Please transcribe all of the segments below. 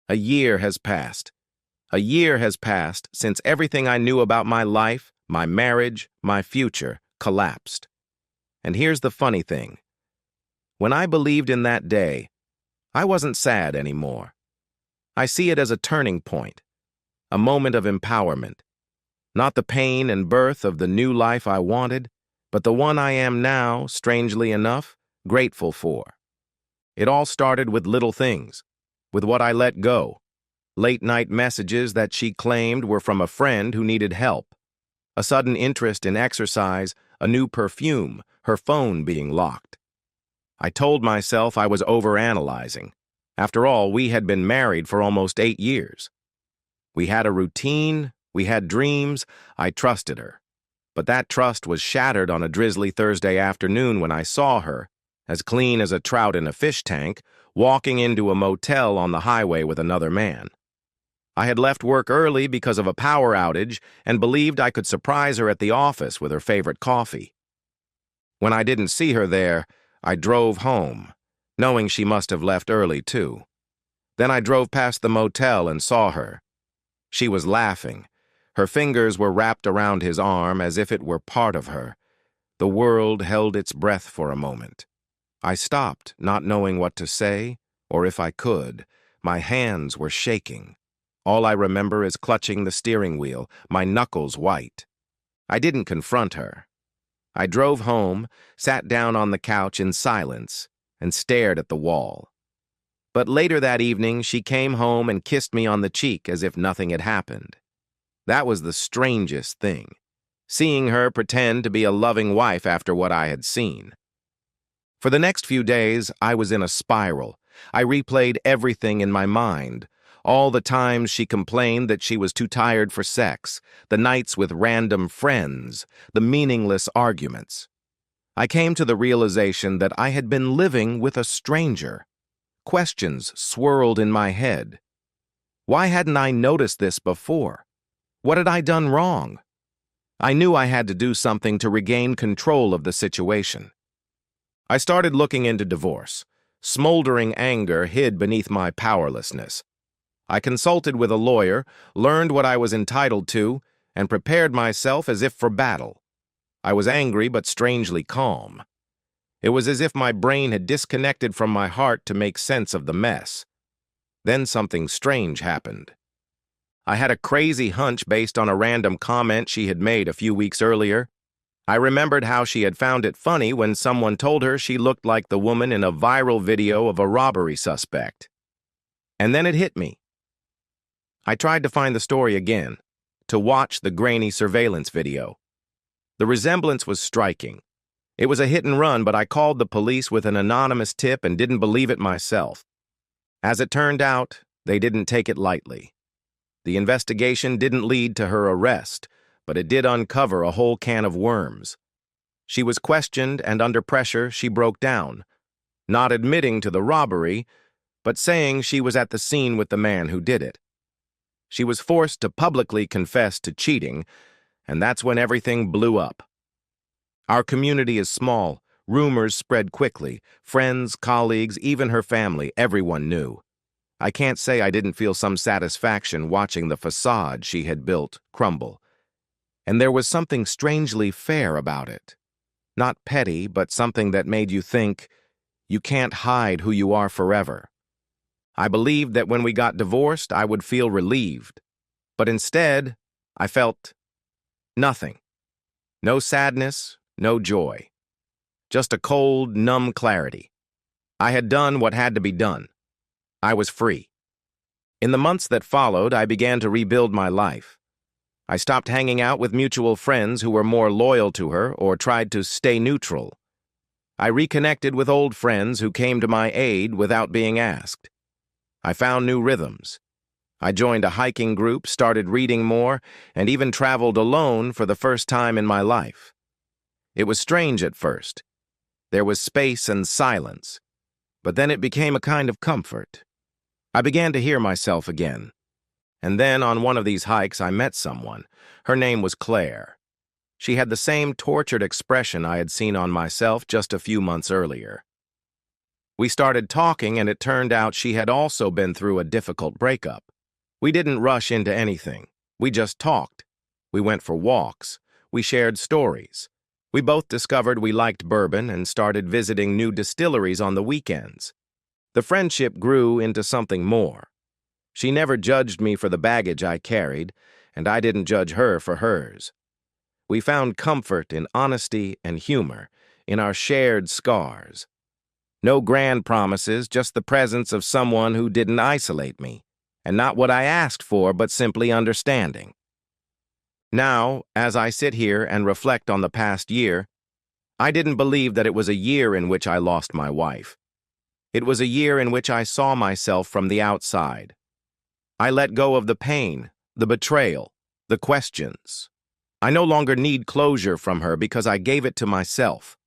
A year has passed. A year has passed since everything I knew about my life, my marriage, my future collapsed. And here's the funny thing. When I believed in that day, I wasn't sad anymore. I see it as a turning point, a moment of empowerment. Not the pain and birth of the new life I wanted, but the one I am now, strangely enough, grateful for. It all started with little things, with what I let go. Late-night messages that she claimed were from a friend who needed help. A sudden interest in exercise, a new perfume, her phone being locked. I told myself I was overanalyzing. After all, we had been married for almost 8 years. We had a routine, we had dreams, I trusted her. But that trust was shattered on a drizzly Thursday afternoon when I saw her, as clean as a trout in a fish tank, walking into a motel on the highway with another man. I had left work early because of a power outage and believed I could surprise her at the office with her favorite coffee. When I didn't see her there, I drove home, knowing she must have left early too. Then I drove past the motel and saw her. She was laughing. Her fingers were wrapped around his arm as if it were part of her. The world held its breath for a moment. I stopped, not knowing what to say, or if I could. My hands were shaking. All I remember is clutching the steering wheel, my knuckles white. I didn't confront her. I drove home, sat down on the couch in silence, and stared at the wall. But later that evening, she came home and kissed me on the cheek as if nothing had happened. That was the strangest thing, seeing her pretend to be a loving wife after what I had seen. For the next few days, I was in a spiral. I replayed everything in my mind. All the times she complained that she was too tired for sex, the nights with random friends, the meaningless arguments. I came to the realization that I had been living with a stranger. Questions swirled in my head. Why hadn't I noticed this before? What had I done wrong? I knew I had to do something to regain control of the situation. I started looking into divorce. Smoldering anger hid beneath my powerlessness. I consulted with a lawyer, learned what I was entitled to, and prepared myself as if for battle. I was angry but strangely calm. It was as if my brain had disconnected from my heart to make sense of the mess. Then something strange happened. I had a crazy hunch based on a random comment she had made a few weeks earlier. I remembered how she had found it funny when someone told her she looked like the woman in a viral video of a robbery suspect. And then it hit me. I tried to find the story again, to watch the grainy surveillance video. The resemblance was striking. It was a hit and run, but I called the police with an anonymous tip and didn't believe it myself. As it turned out, they didn't take it lightly. The investigation didn't lead to her arrest, but it did uncover a whole can of worms. She was questioned, and under pressure, she broke down, not admitting to the robbery, but saying she was at the scene with the man who did it. She was forced to publicly confess to cheating, and that's when everything blew up. Our community is small. Rumors spread quickly. Friends, colleagues, even her family, everyone knew. I can't say I didn't feel some satisfaction watching the facade she had built crumble. And there was something strangely fair about it. Not petty, but something that made you think, you can't hide who you are forever. I believed that when we got divorced, I would feel relieved. But instead, I felt nothing. No sadness, no joy. Just a cold, numb clarity. I had done what had to be done. I was free. In the months that followed, I began to rebuild my life. I stopped hanging out with mutual friends who were more loyal to her or tried to stay neutral. I reconnected with old friends who came to my aid without being asked. I found new rhythms. I joined a hiking group, started reading more, and even traveled alone for the first time in my life. It was strange at first. There was space and silence, but then it became a kind of comfort. I began to hear myself again. And then on one of these hikes, I met someone. Her name was Claire. She had the same tortured expression I had seen on myself just a few months earlier. We started talking, and it turned out she had also been through a difficult breakup. We didn't rush into anything. We just talked. We went for walks. We shared stories. We both discovered we liked bourbon and started visiting new distilleries on the weekends. The friendship grew into something more. She never judged me for the baggage I carried, and I didn't judge her for hers. We found comfort in honesty and humor, in our shared scars. No grand promises, just the presence of someone who didn't isolate me, and not what I asked for, but simply understanding. Now, as I sit here and reflect on the past year, I didn't believe that it was a year in which I lost my wife. It was a year in which I saw myself from the outside. I let go of the pain, the betrayal, the questions. I no longer need closure from her because I gave it to myself.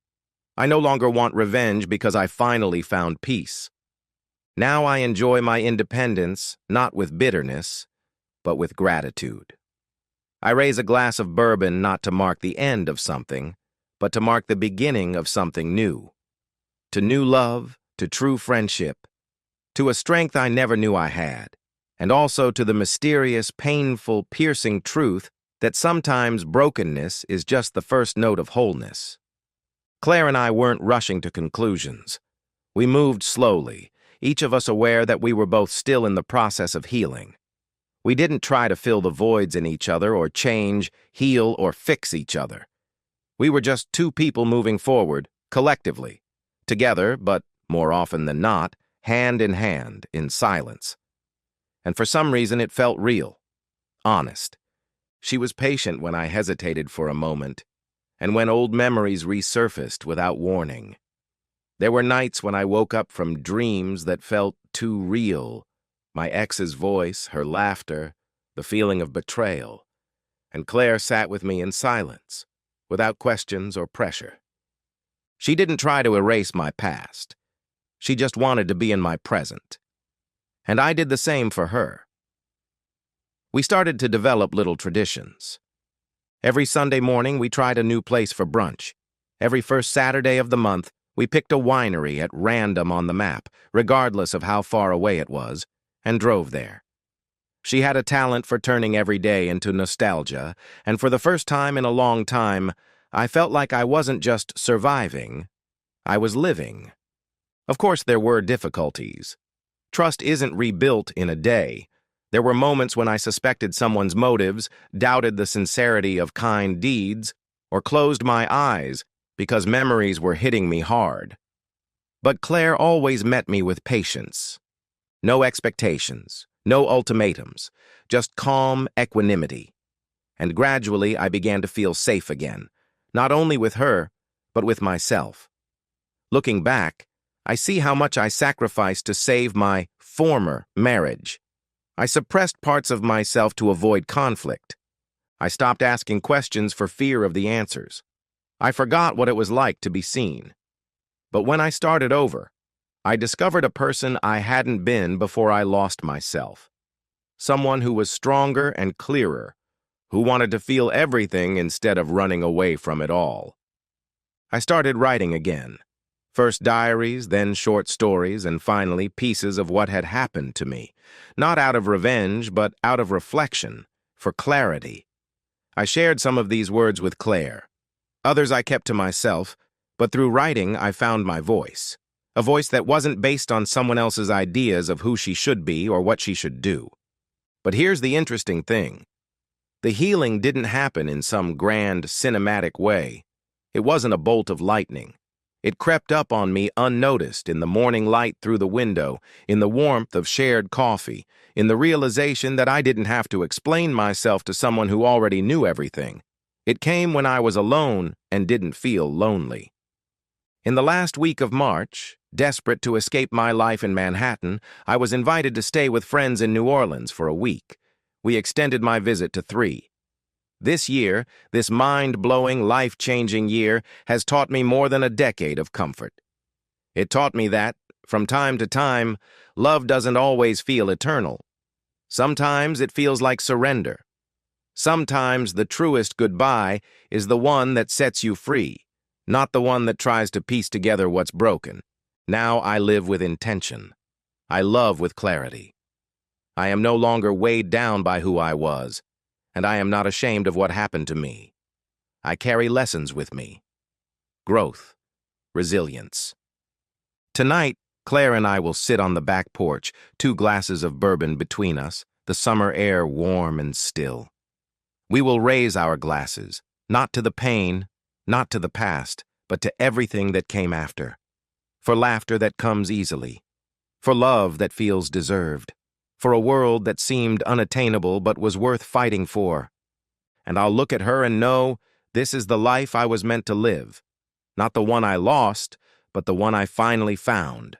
I no longer want revenge because I finally found peace. Now I enjoy my independence, not with bitterness, but with gratitude. I raise a glass of bourbon not to mark the end of something, but to mark the beginning of something new. To new love, to true friendship, to a strength I never knew I had, and also to the mysterious, painful, piercing truth that sometimes brokenness is just the first note of wholeness. Claire and I weren't rushing to conclusions. We moved slowly, each of us aware that we were both still in the process of healing. We didn't try to fill the voids in each other or change, heal, or fix each other. We were just two people moving forward, collectively, together, but more often than not, hand in hand, in silence. And for some reason it felt real, honest. She was patient when I hesitated for a moment, and when old memories resurfaced without warning. There were nights when I woke up from dreams that felt too real. My ex's voice, her laughter, the feeling of betrayal. And Claire sat with me in silence, without questions or pressure. She didn't try to erase my past. She just wanted to be in my present. And I did the same for her. We started to develop little traditions. Every Sunday morning, we tried a new place for brunch. Every first Saturday of the month, we picked a winery at random on the map, regardless of how far away it was, and drove there. She had a talent for turning every day into nostalgia, and for the first time in a long time, I felt like I wasn't just surviving, I was living. Of course, there were difficulties. Trust isn't rebuilt in a day. There were moments when I suspected someone's motives, doubted the sincerity of kind deeds, or closed my eyes because memories were hitting me hard. But Claire always met me with patience. No expectations, no ultimatums, just calm equanimity. And gradually I began to feel safe again, not only with her, but with myself. Looking back, I see how much I sacrificed to save my former marriage. I suppressed parts of myself to avoid conflict. I stopped asking questions for fear of the answers. I forgot what it was like to be seen. But when I started over, I discovered a person I hadn't been before I lost myself. Someone who was stronger and clearer, who wanted to feel everything instead of running away from it all. I started writing again. First diaries, then short stories, and finally pieces of what had happened to me. Not out of revenge, but out of reflection, for clarity. I shared some of these words with Claire. Others I kept to myself, but through writing I found my voice. A voice that wasn't based on someone else's ideas of who she should be or what she should do. But here's the interesting thing. The healing didn't happen in some grand, cinematic way. It wasn't a bolt of lightning. It crept up on me unnoticed in the morning light through the window, in the warmth of shared coffee, in the realization that I didn't have to explain myself to someone who already knew everything. It came when I was alone and didn't feel lonely. In the last week of March, desperate to escape my life in Manhattan, I was invited to stay with friends in New Orleans for a week. We extended my visit to 3. This year, this mind-blowing, life-changing year, has taught me more than a decade of comfort. It taught me that, from time to time, love doesn't always feel eternal. Sometimes it feels like surrender. Sometimes the truest goodbye is the one that sets you free, not the one that tries to piece together what's broken. Now I live with intention. I love with clarity. I am no longer weighed down by who I was, and I am not ashamed of what happened to me. I carry lessons with me. Growth, resilience. Tonight, Claire and I will sit on the back porch, 2 glasses of bourbon between us, the summer air warm and still. We will raise our glasses, not to the pain, not to the past, but to everything that came after. For laughter that comes easily. For love that feels deserved. For a world that seemed unattainable but was worth fighting for. And I'll look at her and know this is the life I was meant to live. Not the one I lost, but the one I finally found.